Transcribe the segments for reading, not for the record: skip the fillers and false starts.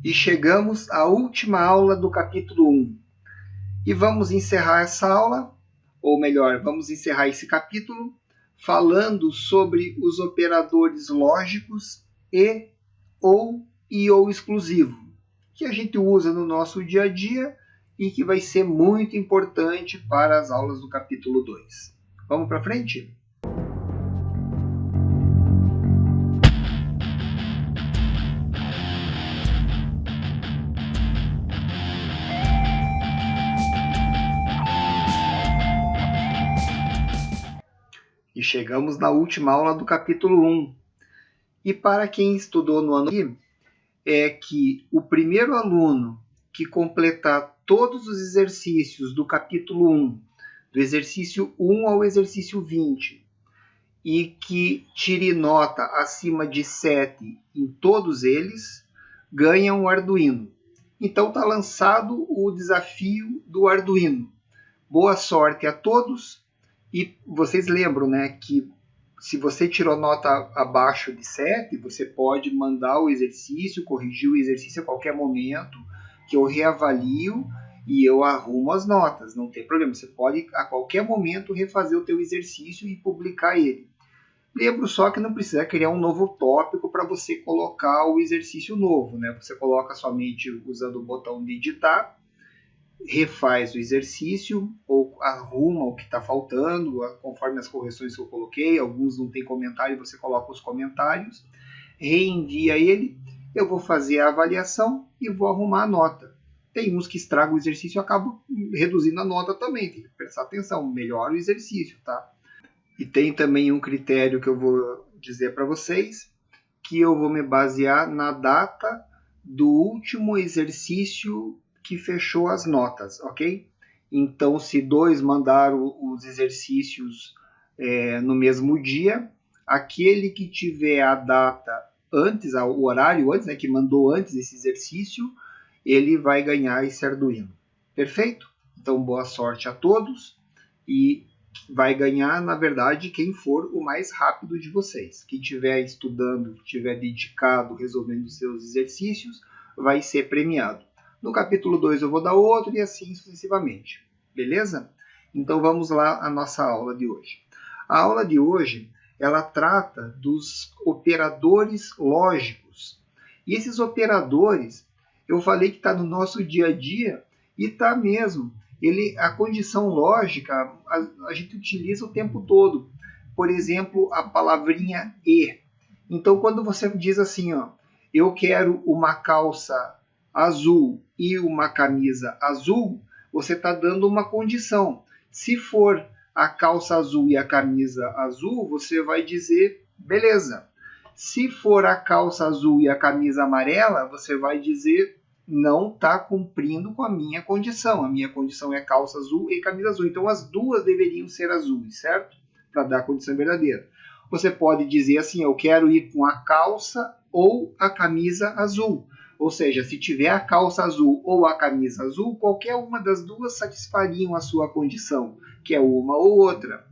E chegamos à última aula do capítulo 1. E vamos encerrar essa aula, ou melhor, vamos encerrar esse capítulo falando sobre os operadores lógicos e ou exclusivo, que a gente usa no nosso dia a dia e que vai ser muito importante para as aulas do capítulo 2. Vamos para frente? E chegamos na última aula do capítulo 1. E para quem estudou no ano é que o primeiro aluno que completar todos os exercícios do capítulo 1, do exercício 1 ao exercício 20, e que tire nota acima de 7 em todos eles, ganha um Arduino. Então está lançado o desafio do Arduino. Boa sorte a todos. E vocês lembram, né, que se você tirou nota abaixo de 7, você pode mandar o exercício, corrigir o exercício a qualquer momento, que eu reavalio e eu arrumo as notas, não tem problema. Você pode a qualquer momento refazer o teu exercício e publicar ele. Lembro só que não precisa criar um novo tópico para você colocar o exercício novo, né? Você coloca somente usando o botão de editar, refaz o exercício ou arruma o que está faltando, conforme as correções que eu coloquei. Alguns não tem comentário, você coloca os comentários, reenvia ele, eu vou fazer a avaliação e vou arrumar a nota. Tem uns que estragam o exercício e acabam reduzindo a nota também, tem que prestar atenção, melhora o exercício, tá? E tem também um critério que eu vou dizer para vocês, que eu vou me basear na data do último exercício que fechou as notas, ok? Então, se 2 mandaram os exercícios no mesmo dia, aquele que tiver a data antes, o horário antes, né, que mandou antes esse exercício, ele vai ganhar esse Arduino. Perfeito? Então, boa sorte a todos e vai ganhar, na verdade, quem for o mais rápido de vocês. Quem estiver estudando, estiver dedicado, resolvendo seus exercícios, vai ser premiado. No capítulo 2 eu vou dar outro e assim sucessivamente. Beleza? Então vamos lá à nossa aula de hoje. A aula de hoje, ela trata dos operadores lógicos. E esses operadores, eu falei que está no nosso dia a dia e está mesmo. A condição lógica a gente utiliza o tempo todo. Por exemplo, a palavrinha e. Então, quando você diz assim, ó, eu quero uma calça azul e uma camisa azul, você está dando uma condição. Se for a calça azul e a camisa azul, você vai dizer beleza. Se for a calça azul e a camisa amarela, você vai dizer não está cumprindo com a minha condição. A minha condição é calça azul e camisa azul. Então, as duas deveriam ser azuis, certo? Para dar a condição verdadeira. Você pode dizer assim, eu quero ir com a calça ou a camisa azul. Ou seja, se tiver a calça azul ou a camisa azul, qualquer uma das duas satisfariam a sua condição, que é uma ou outra.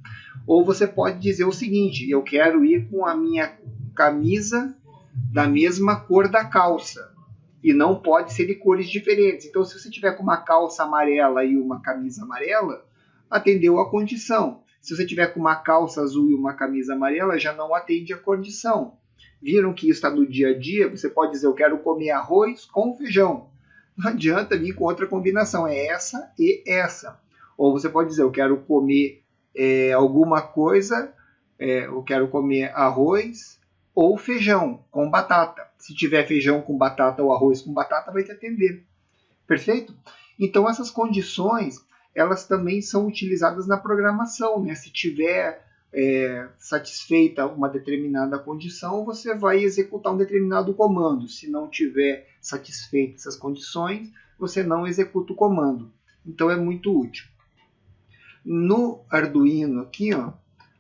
Ou você pode dizer o seguinte, eu quero ir com a minha camisa da mesma cor da calça. E não pode ser de cores diferentes. Então, se você tiver com uma calça amarela e uma camisa amarela, atendeu a condição. Se você tiver com uma calça azul e uma camisa amarela, já não atende a condição. Viram que isso está no dia a dia? Você pode dizer, eu quero comer arroz com feijão. Não adianta vir com outra combinação, é essa e essa. Ou você pode dizer, eu quero comer alguma coisa, eu quero comer arroz ou feijão com batata. Se tiver feijão com batata ou arroz com batata, vai te atender. Perfeito? Então, essas condições, elas também são utilizadas na programação, né? Se tiver satisfeita uma determinada condição, você vai executar um determinado comando. Se não tiver satisfeitas essas condições, você não executa o comando. Então, é muito útil. No Arduino aqui, ó,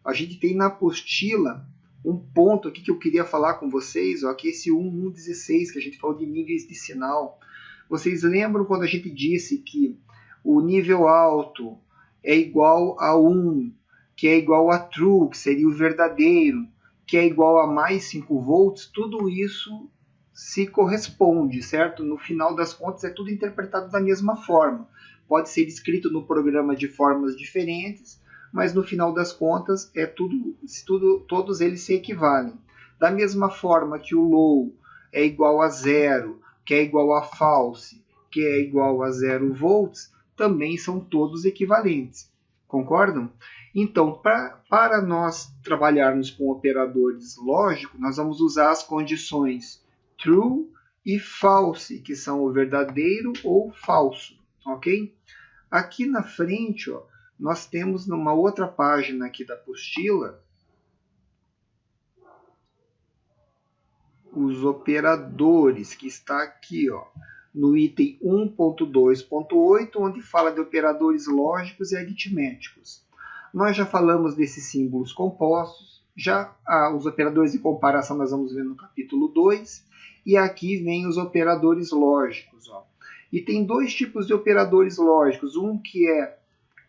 a gente tem na apostila um ponto aqui que eu queria falar com vocês, ó, que é esse 1.1.16, que a gente falou de níveis de sinal. Vocês lembram quando a gente disse que o nível alto é igual a 1, que é igual a true, que seria o verdadeiro, que é igual a mais 5 volts? Tudo isso se corresponde, certo? No final das contas é tudo interpretado da mesma forma. Pode ser escrito no programa de formas diferentes, mas no final das contas todos eles se equivalem. Da mesma forma que o low é igual a zero, que é igual a false, que é igual a 0 volts, também são todos equivalentes. Concordam? Então, para nós trabalharmos com operadores lógicos, nós vamos usar as condições true e false, que são o verdadeiro ou falso, ok? Aqui na frente, ó, nós temos numa outra página aqui da apostila os operadores, que está aqui, ó, no item 1.2.8, onde fala de operadores lógicos e aritméticos. Nós já falamos desses símbolos compostos, os operadores de comparação nós vamos ver no capítulo 2, e aqui vem os operadores lógicos. Ó. E tem dois tipos de operadores lógicos, um que é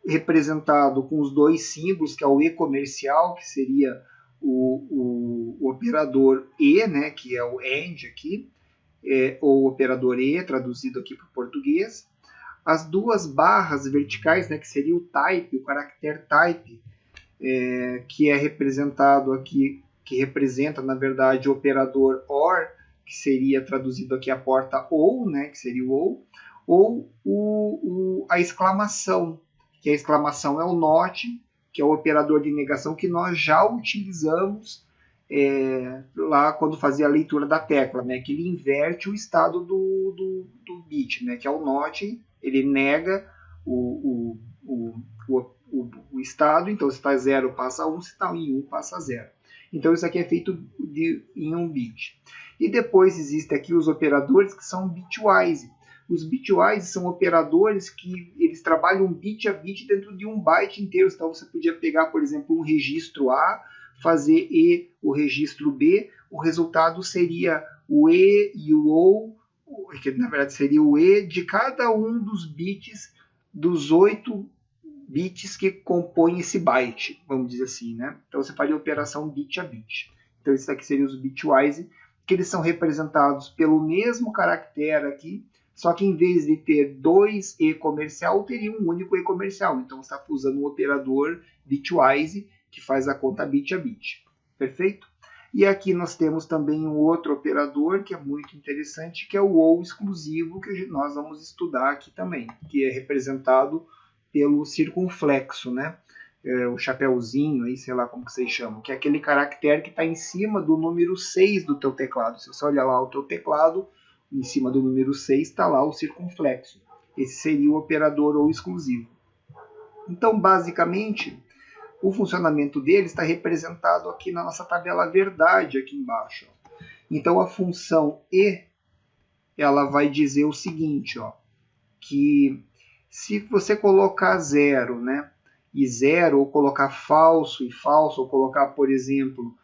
representado com os dois símbolos, que é o E comercial, que seria o operador E, né, que é o AND aqui, ou operador E, traduzido aqui para o português. As duas barras verticais, né, que seria o type, o caractere type, que é representado aqui, que representa, na verdade, o operador OR, que seria traduzido aqui a porta OU, né, que seria o OU, ou a exclamação, que a exclamação é o NOT, que é o operador de negação que nós já utilizamos lá quando fazia a leitura da tecla, né, que ele inverte o estado do bit, né, que é o NOT, ele nega o estado, então se está 0 passa 1, se está em 1 passa 0. Então isso aqui é feito em um bit. E depois existem aqui os operadores que são bitwise. Os bitwise são operadores que eles trabalham bit a bit dentro de um byte inteiro. Então você podia pegar, por exemplo, um registro A, fazer E o registro B, o resultado seria o E e o OU, que na verdade seria o E de cada um dos bits dos 8 bits que compõem esse byte, vamos dizer assim, né? Então você faria a operação bit a bit. Então esses aqui seriam os bitwise, que eles são representados pelo mesmo caractere aqui, só que em vez de ter 2 E comercial, teria um único E comercial. Então você está usando um operador bitwise que faz a conta bit a bit. Perfeito? E aqui nós temos também um outro operador que é muito interessante, que é o OU exclusivo, que nós vamos estudar aqui também, que é representado pelo circunflexo, né? O chapeuzinho, aí, sei lá como que vocês chamam, que é aquele caractere que está em cima do número 6 do teu teclado. Se você olhar lá o teu teclado, em cima do número 6 está lá o circunflexo. Esse seria o operador OU exclusivo. Então, basicamente, o funcionamento dele está representado aqui na nossa tabela verdade, aqui embaixo. Então, a função E, ela vai dizer o seguinte, ó, que se você colocar 0, né, e 0, ou colocar falso e falso, ou colocar, por exemplo,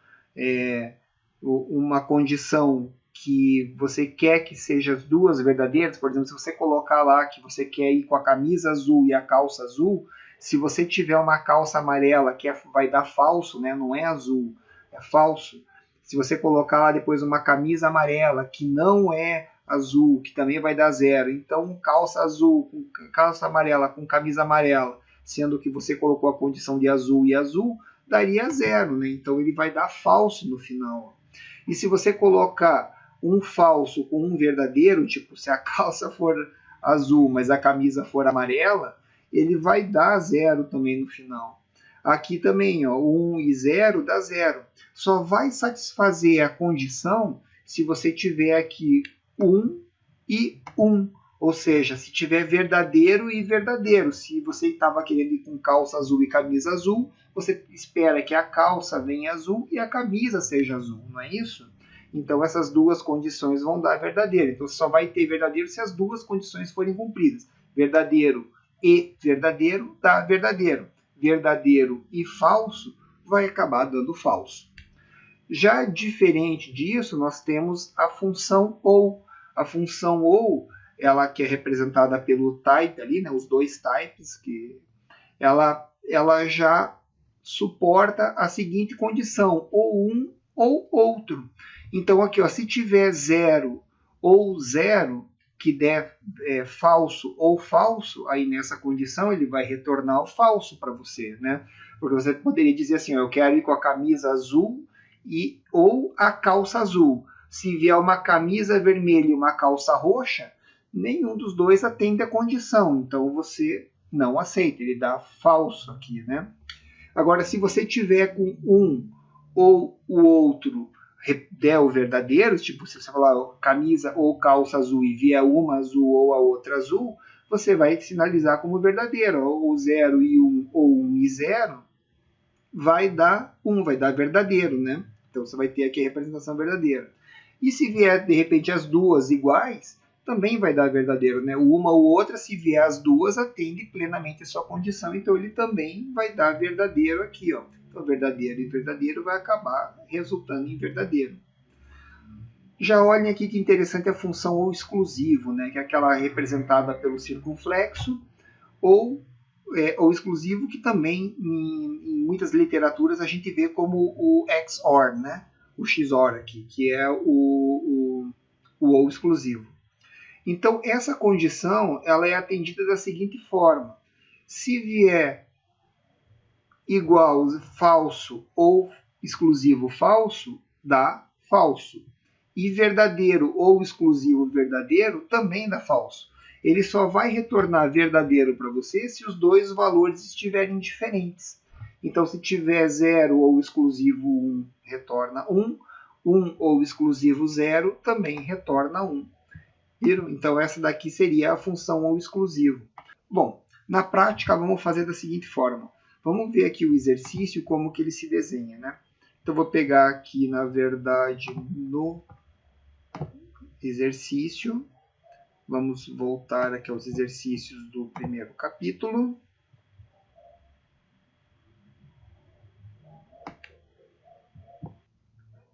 uma condição que você quer que seja as duas verdadeiras, por exemplo, se você colocar lá que você quer ir com a camisa azul e a calça azul, se você tiver uma calça amarela que vai dar falso, né, não é azul, é falso, se você colocar lá depois uma camisa amarela que não é azul, que também vai dar 0, então calça azul, com calça amarela com camisa amarela, sendo que você colocou a condição de azul e azul, daria 0, né? Então ele vai dar falso no final. E se você colocar um falso com um verdadeiro, tipo se a calça for azul, mas a camisa for amarela, ele vai dar 0 também no final. Aqui também, ó, 1 e 0 dá 0. Só vai satisfazer a condição se você tiver aqui 1 e 1. Ou seja, se tiver verdadeiro e verdadeiro. Se você estava querendo ir com calça azul e camisa azul, você espera que a calça venha azul e a camisa seja azul, não é isso? Então essas duas condições vão dar verdadeiro. Então só vai ter verdadeiro se as duas condições forem cumpridas. Verdadeiro e verdadeiro dá verdadeiro. Verdadeiro e falso vai acabar dando falso. Já diferente disso, nós temos a função OU. A função OU, ela que é representada pelo type ali, né, os dois types, que ela já suporta a seguinte condição, ou um ou outro. Então aqui, ó, se tiver 0 ou 0, que der falso ou falso, aí nessa condição ele vai retornar o falso para você, né? Porque você poderia dizer assim, ó, eu quero ir com a camisa azul ou a calça azul. Se vier uma camisa vermelha e uma calça roxa, nenhum dos dois atende a condição, então você não aceita, ele dá falso aqui, né? Agora, se você tiver com um ou o outro der o verdadeiro, tipo, se você falar camisa ou calça azul e vier uma azul ou a outra azul, você vai sinalizar como verdadeiro. Ou 0 e 1 ou 1 e 0 vai dar 1, vai dar verdadeiro, né? Então você vai ter aqui a representação verdadeira. E se vier, de repente, as duas iguais, também vai dar verdadeiro, né? Uma ou outra, se vier as duas, atende plenamente a sua condição, então ele também vai dar verdadeiro aqui, ó. Então, verdadeiro e verdadeiro vai acabar resultando em verdadeiro. Já olhem aqui que interessante a função ou exclusivo, né? Que é aquela representada pelo circunflexo, ou exclusivo, que também em muitas literaturas a gente vê como o XOR, né? O XOR aqui, que é o ou exclusivo. Então, essa condição ela é atendida da seguinte forma. Se vier igual falso ou exclusivo falso, dá falso. E verdadeiro ou exclusivo verdadeiro também dá falso. Ele só vai retornar verdadeiro para você se os dois valores estiverem diferentes. Então, se tiver 0 ou exclusivo 1, retorna 1. 1 ou exclusivo 0 também retorna 1. Viram? Então, essa daqui seria a função ou exclusivo. Bom, na prática, vamos fazer da seguinte forma. Vamos ver aqui o exercício, como que ele se desenha, né? Então, vou pegar aqui, na verdade, no exercício. Vamos voltar aqui aos exercícios do primeiro capítulo.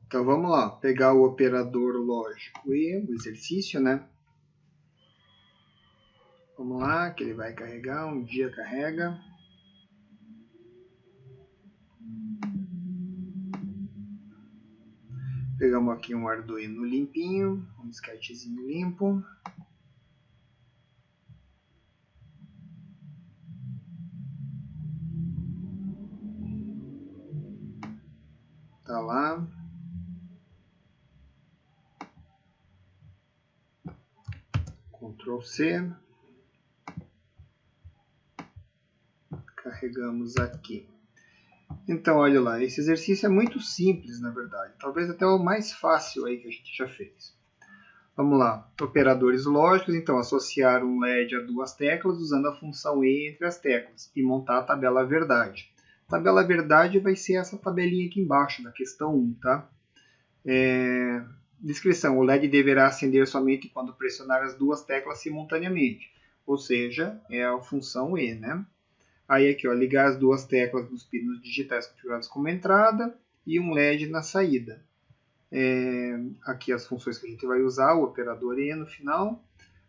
Então, vamos lá. Pegar o operador lógico e o exercício, né? Vamos lá, que ele vai carregar. Um dia carrega. Pegamos aqui um Arduino limpinho, um sketchzinho limpo. Tá lá. Ctrl C. Carregamos aqui. Então, olha lá, esse exercício é muito simples, na verdade. Talvez até o mais fácil aí que a gente já fez. Vamos lá, operadores lógicos. Então, associar um LED a duas teclas usando a função E entre as teclas e montar a tabela verdade. A tabela verdade vai ser essa tabelinha aqui embaixo, da questão 1, tá? Descrição, o LED deverá acender somente quando pressionar as duas teclas simultaneamente. Ou seja, é a função E, né? Aí aqui, ó, ligar as duas teclas dos pinos digitais configurados como entrada e um LED na saída. Aqui as funções que a gente vai usar, o operador E no final.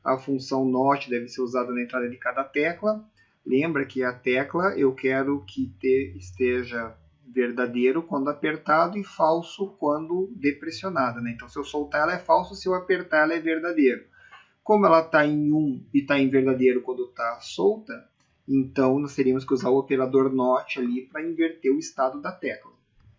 A função NOT deve ser usada na entrada de cada tecla. Lembra que a tecla eu quero que esteja verdadeiro quando apertado e falso quando depressionada, né? Então, se eu soltar ela é falso, se eu apertar ela é verdadeiro. Como ela está em 1 e está em verdadeiro quando está solta, então nós teríamos que usar o operador NOT ali para inverter o estado da tecla.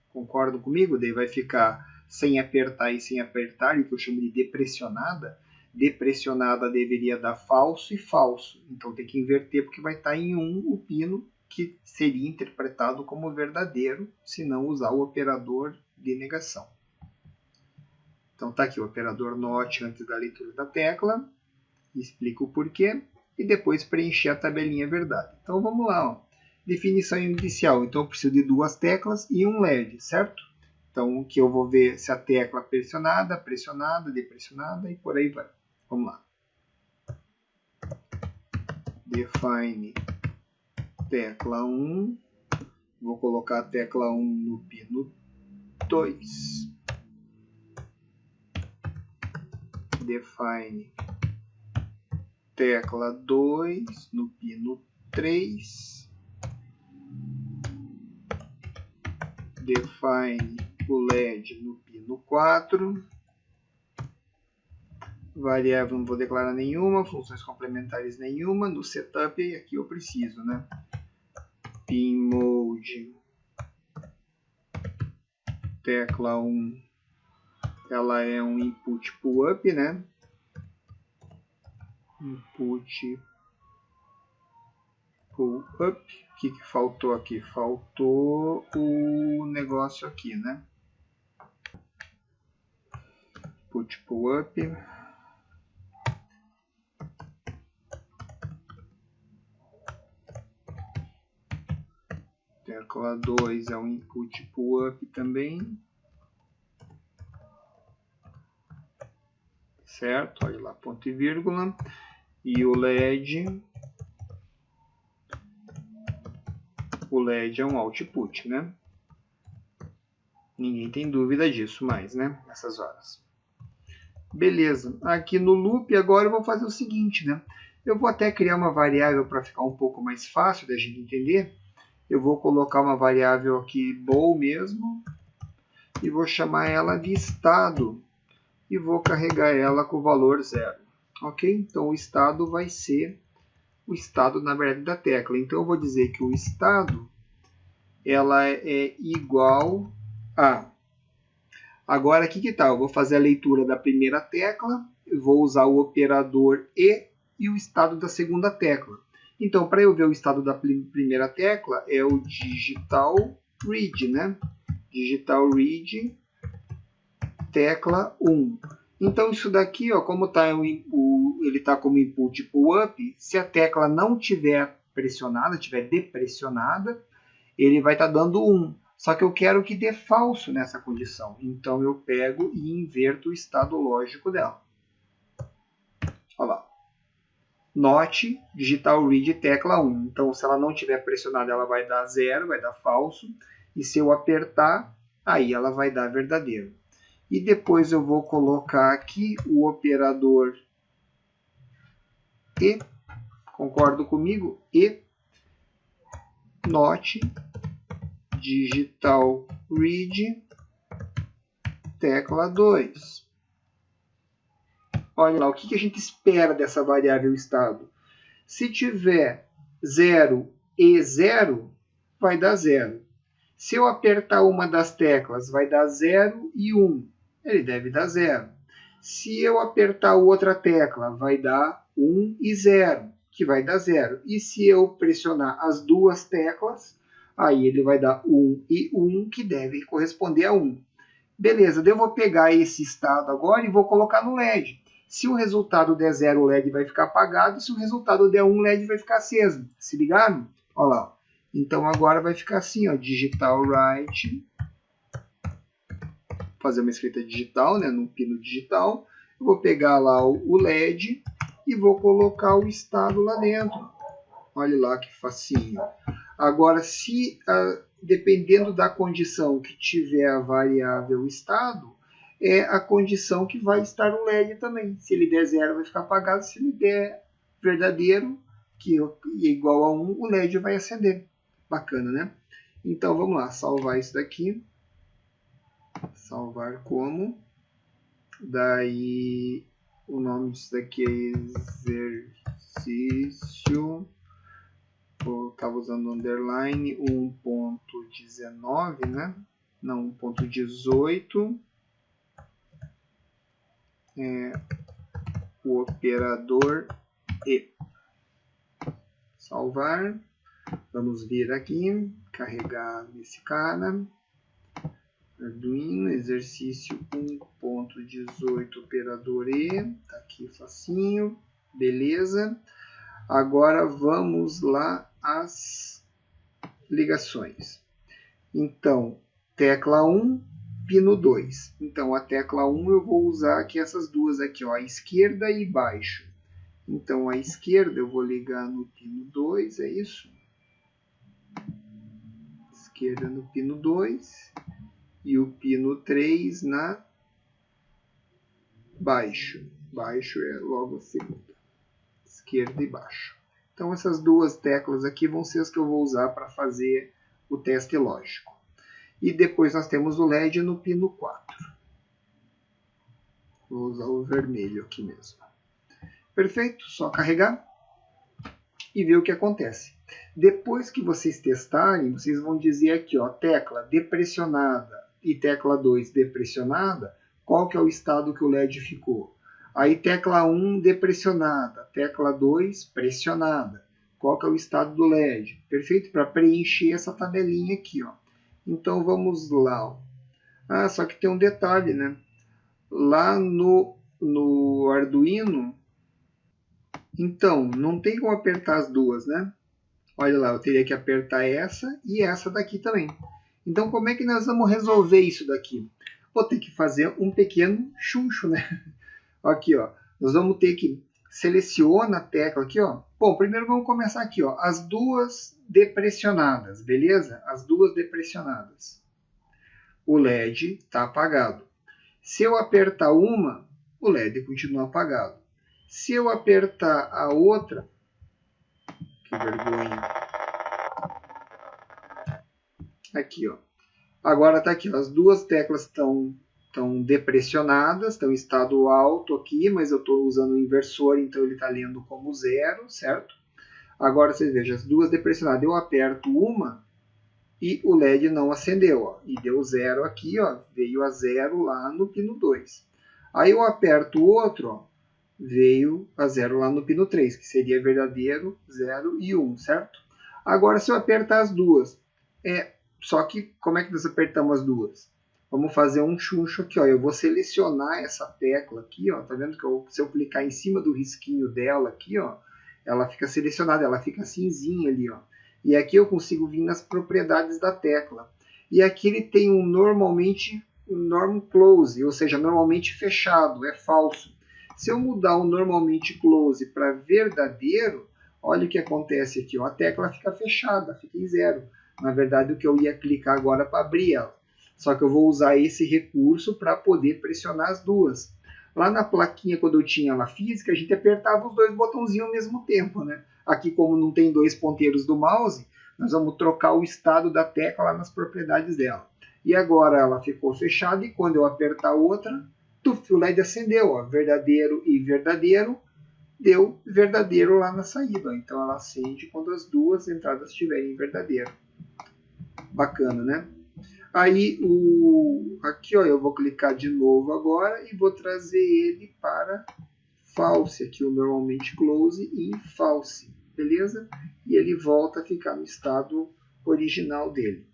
Concordam comigo? Daí vai ficar sem apertar e sem apertar, o que eu chamo de depressionada. Depressionada deveria dar falso e falso. Então tem que inverter porque vai estar em 1 o pino que seria interpretado como verdadeiro se não usar o operador de negação. Então está aqui o operador NOT antes da leitura da tecla. Explico o porquê. E depois preencher a tabelinha verdade. Então vamos lá. Ó. Definição inicial. Então eu preciso de duas teclas e um LED, certo? Então aqui eu vou ver se a tecla pressionada, pressionada, depressionada e por aí vai. Vamos lá. Define tecla 1. Vou colocar a tecla 1 no pino 2. Define tecla 2 no pino 3. Define o LED no pino pino 4. Variável não vou declarar nenhuma, funções complementares nenhuma. No setup aqui eu preciso, né? Pinmode tecla 1, ela é um input pull-up, né? Input pull-up. O que faltou aqui? Faltou o negócio aqui, né? Input pull-up. Tecla 2 é um input pull-up também. Certo? Olha lá, ponto e vírgula. E o LED é um output, né? Ninguém tem dúvida disso mais, né? Nessas horas. Beleza. Aqui no loop agora eu vou fazer o seguinte, né? Eu vou até criar uma variável para ficar um pouco mais fácil da gente entender. Eu vou colocar uma variável aqui bool mesmo e vou chamar ela de estado e vou carregar ela com o valor 0. Ok? Então o estado vai ser o estado, na verdade, da tecla. Então eu vou dizer que o estado ela é igual a... Agora aqui que tá, eu vou fazer a leitura da primeira tecla, eu vou usar o operador e o estado da segunda tecla. Então, para eu ver o estado da primeira tecla, é o digital read, né? Digital read, tecla 1. Então, isso daqui, ó, como tá ele está como input pull-up, se a tecla não estiver pressionada, estiver depressionada, ele vai estar dando 1. Só que eu quero que dê falso nessa condição. Então, eu pego e inverto o estado lógico dela. Olha lá. Note, digital read, tecla 1. Então, se ela não estiver pressionada, ela vai dar 0, vai dar falso. E se eu apertar, aí ela vai dar verdadeiro. E depois eu vou colocar aqui o operador e, concordo comigo? E, note, digital read, tecla 2. Olha lá, o que a gente espera dessa variável estado? Se tiver 0 e 0, vai dar 0. Se eu apertar uma das teclas, vai dar 0 e 1. Ele deve dar 0. Se eu apertar outra tecla, vai dar 1 e 0, que vai dar 0. E se eu pressionar as duas teclas, aí ele vai dar 1 e 1, que deve corresponder a 1. Beleza, eu vou pegar esse estado agora e vou colocar no LED. Se o resultado der 0, o LED vai ficar apagado. Se o resultado der 1, o LED vai ficar aceso. Se ligaram? Olha lá. Então agora vai ficar assim, ó, digital write. Fazer uma escrita digital, né, no pino digital. Eu vou pegar lá o LED e vou colocar o estado lá dentro. Olha lá que facinho. Agora, se dependendo da condição que tiver a variável estado, é a condição que vai estar o LED também. Se ele der 0, vai ficar apagado. Se ele der verdadeiro, que é igual a 1, o LED vai acender. Bacana, né? Então, vamos lá, salvar isso daqui. Salvar como. Daí, o nome disso daqui é exercício. Eu estava usando underline 1.19, né? Não, 1.18. O operador e. Salvar. Vamos vir aqui, carregar nesse cara. Arduino, exercício 1.18, operador e. Tá aqui facinho. Beleza. Agora vamos lá às ligações. Então, tecla 1, pino 2. Então, a tecla 1 eu vou usar aqui essas duas aqui, ó, a esquerda e baixo. Então, a esquerda eu vou ligar no pino 2, é isso? Esquerda no pino 2 e o pino 3 na baixo. Baixo é logo a segunda. Esquerda e baixo. Então, essas duas teclas aqui vão ser as que eu vou usar para fazer o teste lógico. E depois nós temos o LED no pino 4. Vou usar o vermelho aqui mesmo. Perfeito, só carregar e ver o que acontece. Depois que vocês testarem, vocês vão dizer aqui, ó, tecla depressionada e tecla 2 depressionada, qual que é o estado que o LED ficou. Aí tecla 1 depressionada, tecla 2 pressionada. Qual que é o estado do LED? Perfeito? Para preencher essa tabelinha aqui, ó. Então vamos lá. Ó. Ah, só que tem um detalhe, né? Lá no Arduino, então, não tem como apertar as duas, né? Olha lá, eu teria que apertar essa e essa daqui também. Então, como é que nós vamos resolver isso daqui? Vou ter que fazer um pequeno chuncho, né? Aqui, ó. Nós vamos ter que selecionar a tecla aqui, ó. Bom, primeiro vamos começar aqui, ó. As duas depressionadas, beleza? As duas depressionadas. O LED está apagado. Se eu apertar uma, o LED continua apagado. Se eu apertar a outra, que vergonha. Aqui, ó. Agora está aqui, ó. As duas teclas estão depressionadas, estão em estado alto aqui, mas eu estou usando o inversor, então ele está lendo como 0, certo? Agora vocês vejam, as duas depressionadas, eu aperto uma e o LED não acendeu, ó, e deu 0 aqui, ó, veio a 0 lá no pino 2. Aí eu aperto o outro, ó, veio a 0 lá no pino 3, que seria verdadeiro, 0 e 1, certo? Agora se eu apertar as duas, só que como é que nós apertamos as duas? Vamos fazer um chuncho aqui, ó. Eu vou selecionar essa tecla aqui, ó. Tá vendo que se eu clicar em cima do risquinho dela aqui, ó, ela fica selecionada, ela fica cinzinha ali, ó. E aqui eu consigo vir nas propriedades da tecla. E aqui ele tem um norm close, ou seja, normalmente fechado, é falso. Se eu mudar o normalmente close para verdadeiro, olha o que acontece aqui, ó. A tecla fica fechada, fica em 0. Na verdade, o que eu ia clicar agora para abrir ela. Só que eu vou usar esse recurso para poder pressionar as duas. Lá na plaquinha, quando eu tinha ela física, a gente apertava os dois botãozinhos ao mesmo tempo, né? Aqui, como não tem dois ponteiros do mouse, nós vamos trocar o estado da tecla lá nas propriedades dela. E agora ela ficou fechada e quando eu apertar outra, o LED acendeu, ó, verdadeiro e verdadeiro, deu verdadeiro lá na saída. Ó. Então ela acende quando as duas entradas estiverem verdadeiro. Bacana, né? Aí, aqui ó, eu vou clicar de novo agora e vou trazer ele para false, aqui o normalmente close em false, beleza? E ele volta a ficar no estado original dele,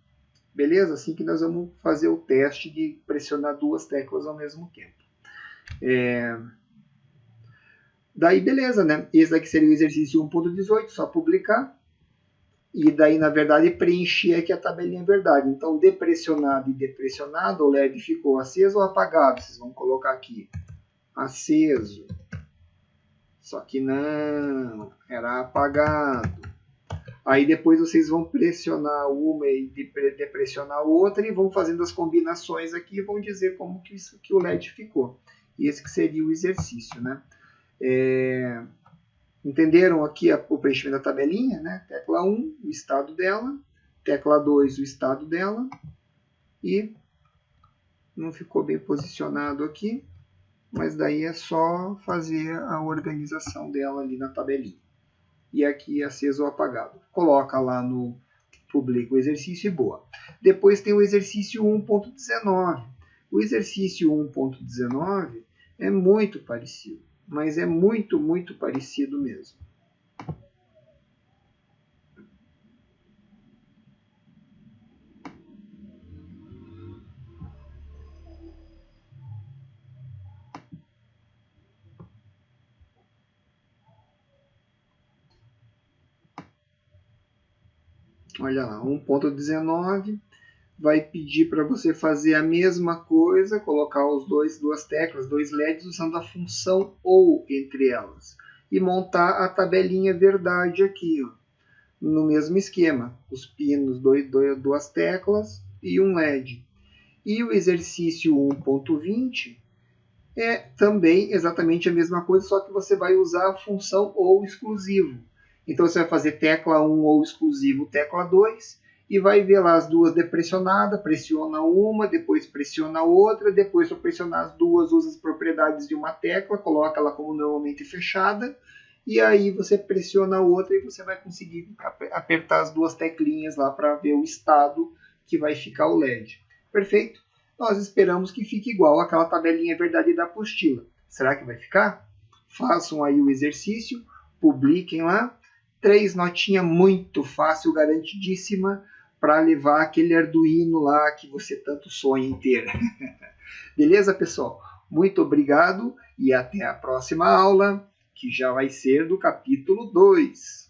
beleza? Assim que nós vamos fazer o teste de pressionar duas teclas ao mesmo tempo. Daí, beleza, né? Esse daqui seria o exercício 1.18, só publicar. E daí, na verdade, preencher aqui a tabelinha verdade. Então, depressionado e depressionado, o LED ficou aceso ou apagado? Vocês vão colocar aqui, aceso. Só que não, era apagado. Aí depois vocês vão pressionar uma e depressionar a outra e vão fazendo as combinações aqui e vão dizer como que o LED ficou. E esse que seria o exercício, né? Entenderam aqui o preenchimento da tabelinha, né? Tecla 1, o estado dela. Tecla 2, o estado dela. E não ficou bem posicionado aqui, mas daí é só fazer a organização dela ali na tabelinha. E aqui aceso ou apagado. Coloca lá no publica o exercício e boa. Depois tem o exercício 1.19. O exercício 1.19 é muito parecido. Mas é muito, muito parecido mesmo. Olha lá, 1.19 vai pedir para você fazer a mesma coisa, colocar duas teclas, dois LEDs, usando a função OU entre elas. E montar a tabelinha verdade aqui, ó, no mesmo esquema. Os pinos, duas teclas e um LED. E o exercício 1.20 é também exatamente a mesma coisa, só que você vai usar a função OU exclusivo. Então você vai fazer tecla 1 OU exclusivo, tecla 2, e vai ver lá as duas depressionadas, pressiona uma, depois pressiona a outra, depois para pressionar as duas, usa as propriedades de uma tecla, coloca ela como normalmente fechada, e aí você pressiona a outra e você vai conseguir apertar as duas teclinhas lá para ver o estado que vai ficar o LED. Perfeito? Nós esperamos que fique igual àquela tabelinha verdade da apostila. Será que vai ficar? Façam aí o exercício, publiquem lá. 3 notinhas muito fácil, garantidíssima, para levar aquele Arduino lá que você tanto sonha em ter. Beleza, pessoal? Muito obrigado e até a próxima aula, que já vai ser do capítulo 2.